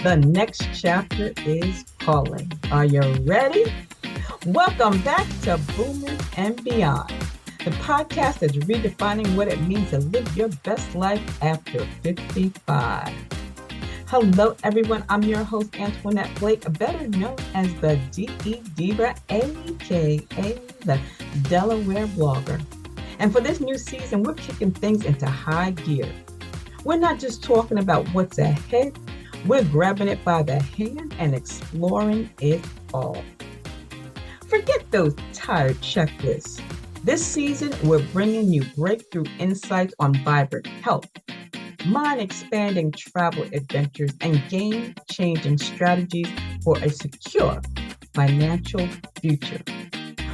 The next chapter is calling. Are you ready? Welcome back to Boomers and Beyond, the podcast that's redefining what it means to live your best life after 55. Hello, everyone. I'm your host, Antionette Blake, better known as the DE Diva, aka the Delaware blogger. And for this new season, we're kicking things into high gear. We're not just talking about what's ahead, we're grabbing it by the hand and exploring it all. Forget those tired checklists. This season, we're bringing you breakthrough insights on vibrant health, mind-expanding travel adventures, and game-changing strategies for a secure financial future.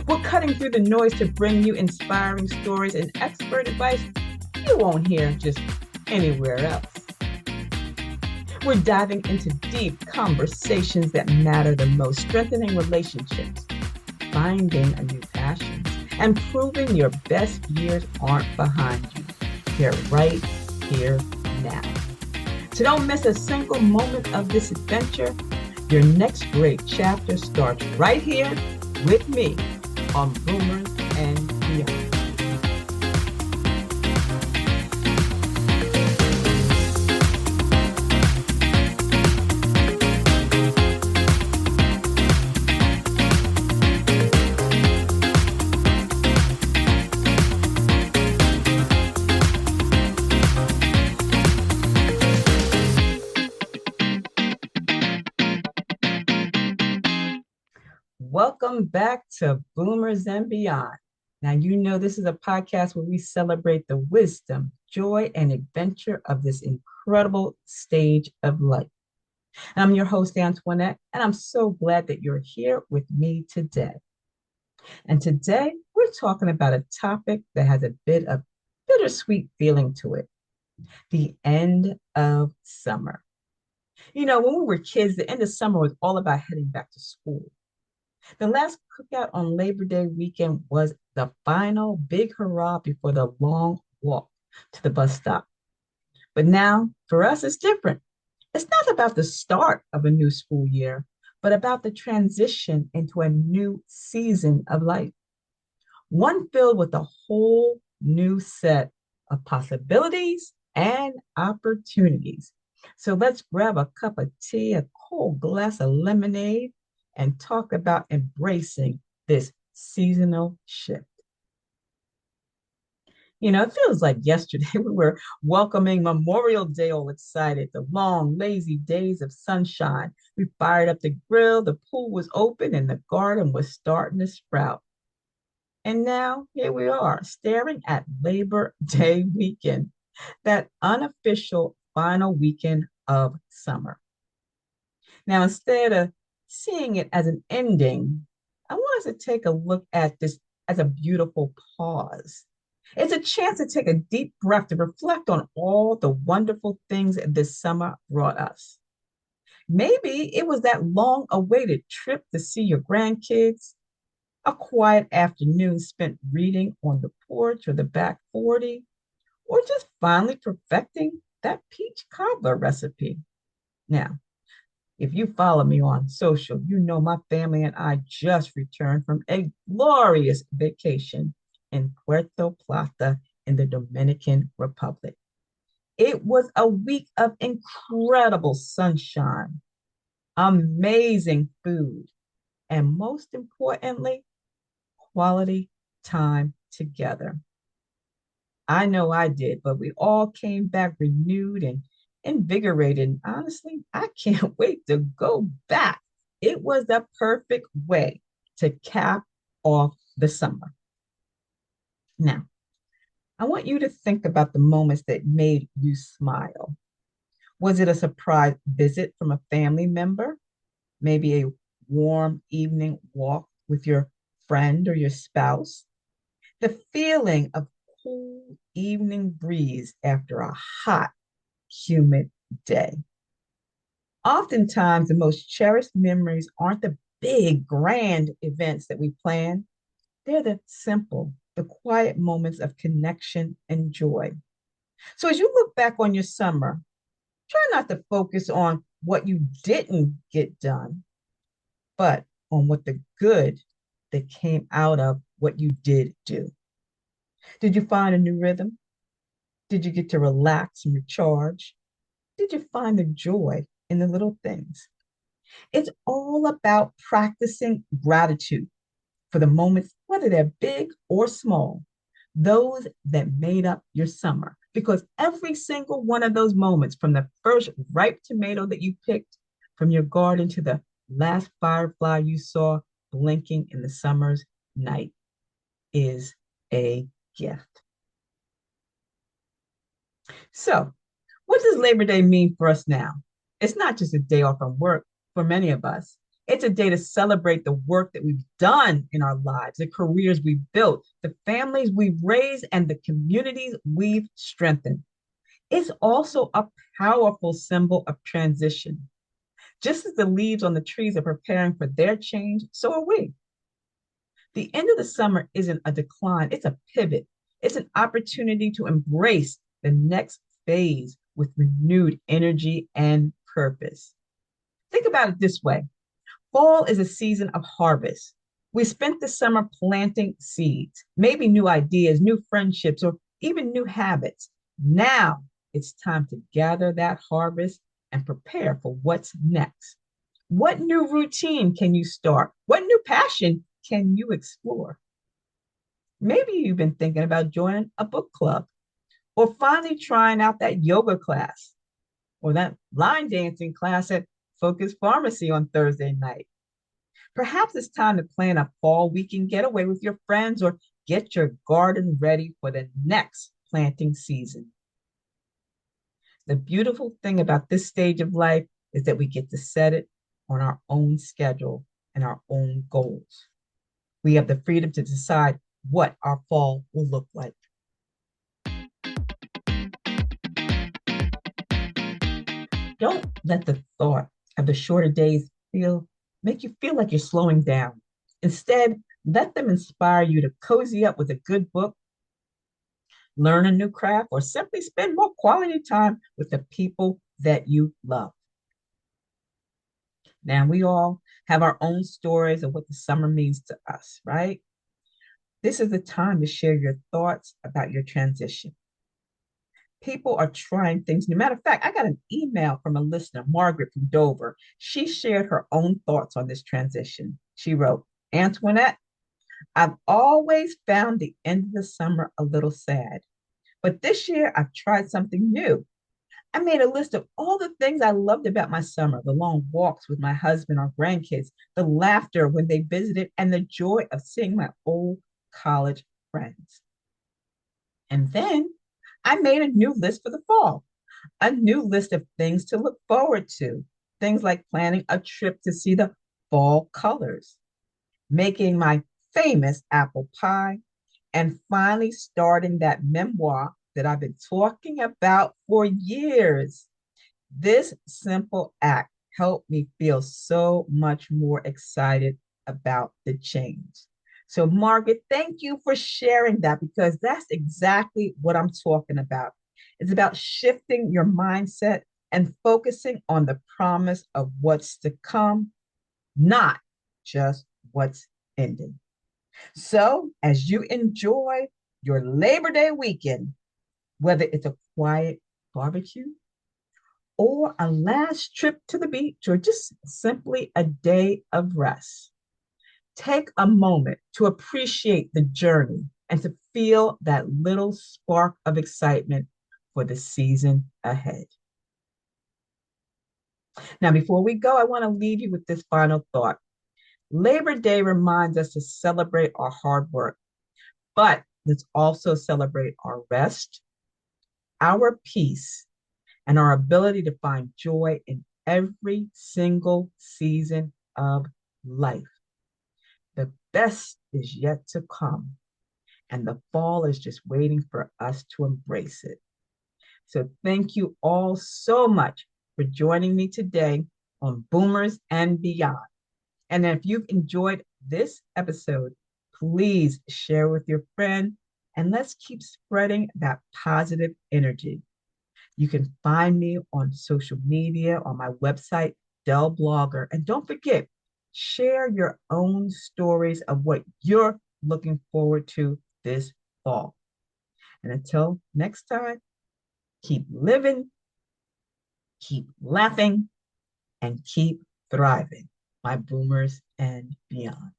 We're cutting through the noise to bring you inspiring stories and expert advice you won't hear just anywhere else. We're diving into deep conversations that matter the most, strengthening relationships, finding a new passions, and proving your best years aren't behind you. They're right here now. So don't miss a single moment of this adventure. Your next great chapter starts right here with me on Boomers and Beyond. Welcome back to Boomers and Beyond. Now, you know this is a podcast where we celebrate the wisdom, joy, and adventure of this incredible stage of life. I'm your host, Antoinette, and I'm so glad that you're here with me today. And today, we're talking about a topic that has a bit of bittersweet feeling to it, the end of summer. You know, when we were kids, the end of summer was all about heading back to school. The last cookout on Labor Day weekend was the final big hurrah before the long walk to the bus stop. But now, for us, it's different. It's not about the start of a new school year, but about the transition into a new season of life. One filled with a whole new set of possibilities and opportunities. So let's grab a cup of tea, a cold glass of lemonade, and talk about embracing this seasonal shift. You know, it feels like yesterday we were welcoming Memorial Day all excited, the long, lazy days of sunshine. We fired up the grill, the pool was open, and the garden was starting to sprout. And now here we are, staring at Labor Day weekend, that unofficial final weekend of summer. Now, instead of seeing it as an ending, I want us to take a look at this as a beautiful pause. It's a chance to take a deep breath to reflect on all the wonderful things this summer brought us. Maybe it was that long awaited trip to see your grandkids, a quiet afternoon spent reading on the porch or the back 40, or just finally perfecting that peach cobbler recipe. Now, if you follow me on social, you know my family and I just returned from a glorious vacation in Puerto Plata in the Dominican Republic. It was a week of incredible sunshine, amazing food, and most importantly, quality time together. I know I did, but we all came back renewed and invigorated. Honestly, I can't wait to go back. It was the perfect way to cap off the summer. Now, I want you to think about the moments that made you smile. Was it a surprise visit from a family member? Maybe a warm evening walk with your friend or your spouse? The feeling of cool evening breeze after a hot, humid day. Oftentimes, the most cherished memories aren't the big, grand events that we plan. They're the simple, the quiet moments of connection and joy. So as you look back on your summer, try not to focus on what you didn't get done, but on what the good that came out of what you did do. Did you find a new rhythm? Did you get to relax and recharge? Did you find the joy in the little things? It's all about practicing gratitude for the moments, whether they're big or small, those that made up your summer. Because every single one of those moments, from the first ripe tomato that you picked from your garden to the last firefly you saw blinking in the summer's night, is a gift. So, what does Labor Day mean for us now? It's not just a day off from work for many of us. It's a day to celebrate the work that we've done in our lives, the careers we've built, the families we've raised, and the communities we've strengthened. It's also a powerful symbol of transition. Just as the leaves on the trees are preparing for their change, so are we. The end of the summer isn't a decline, it's a pivot. It's an opportunity to embrace the next phase with renewed energy and purpose. Think about it this way: fall is a season of harvest. We spent the summer planting seeds, maybe new ideas, new friendships, or even new habits. Now it's time to gather that harvest and prepare for what's next. What new routine can you start? What new passion can you explore? Maybe you've been thinking about joining a book club or finally trying out that yoga class or that line dancing class at Focus Pharmacy on Thursday night. Perhaps it's time to plan a fall weekend getaway with your friends or get your garden ready for the next planting season. The beautiful thing about this stage of life is that we get to set it on our own schedule and our own goals. We have the freedom to decide what our fall will look like. Don't let the thought of the shorter days make you feel like you're slowing down. Instead, let them inspire you to cozy up with a good book, learn a new craft, or simply spend more quality time with the people that you love. Now, we all have our own stories of what the summer means to us, right? This is the time to share your thoughts about your transition. People are trying things new. Matter of fact, I got an email from a listener, Margaret from Dover. She shared her own thoughts on this transition. She wrote, Antoinette, I've always found the end of the summer a little sad, but this year I've tried something new. I made a list of all the things I loved about my summer: the long walks with my husband, our grandkids, the laughter when they visited, and the joy of seeing my old college friends. And then I made a new list for the fall, a new list of things to look forward to, things like planning a trip to see the fall colors, making my famous apple pie, and finally starting that memoir that I've been talking about for years. This simple act helped me feel so much more excited about the change. So, Margaret, thank you for sharing that, because that's exactly what I'm talking about. It's about shifting your mindset and focusing on the promise of what's to come, not just what's ending. So, as you enjoy your Labor Day weekend, whether it's a quiet barbecue or a last trip to the beach or just simply a day of rest, take a moment to appreciate the journey and to feel that little spark of excitement for the season ahead. Now, before we go, I want to leave you with this final thought. Labor Day reminds us to celebrate our hard work, but let's also celebrate our rest, our peace, and our ability to find joy in every single season of life. The best is yet to come, and the fall is just waiting for us to embrace it. So, thank you all so much for joining me today on Boomers and Beyond. And if you've enjoyed this episode, please share with your friend, and let's keep spreading that positive energy. You can find me on social media, on my website, Dell Blogger. And don't forget, share your own stories of what you're looking forward to this fall. And until next time, keep living, keep laughing, and keep thriving, my boomers and beyond.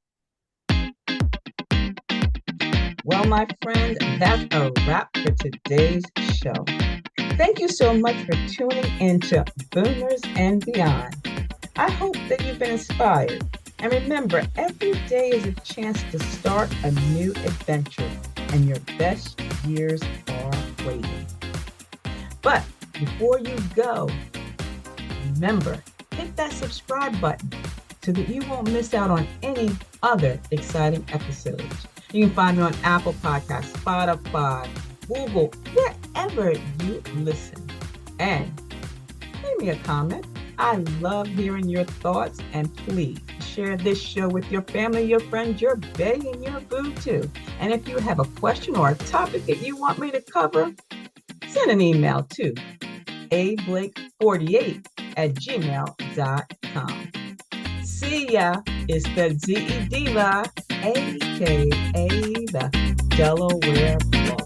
Well, my friends, that's a wrap for today's show. Thank you so much for tuning into Boomers and Beyond. I hope that you've been inspired. And remember, every day is a chance to start a new adventure, and your best years are waiting. But before you go, remember, hit that subscribe button so that you won't miss out on any other exciting episodes. You can find me on Apple Podcasts, Spotify, Google, wherever you listen. And leave me a comment. I love hearing your thoughts, and please share this show with your family, your friends, your bae, and your boo too. And if you have a question or a topic that you want me to cover, send an email to ablake48@gmail.com. See ya. It's the DE Diva, aka the Delaware Blog.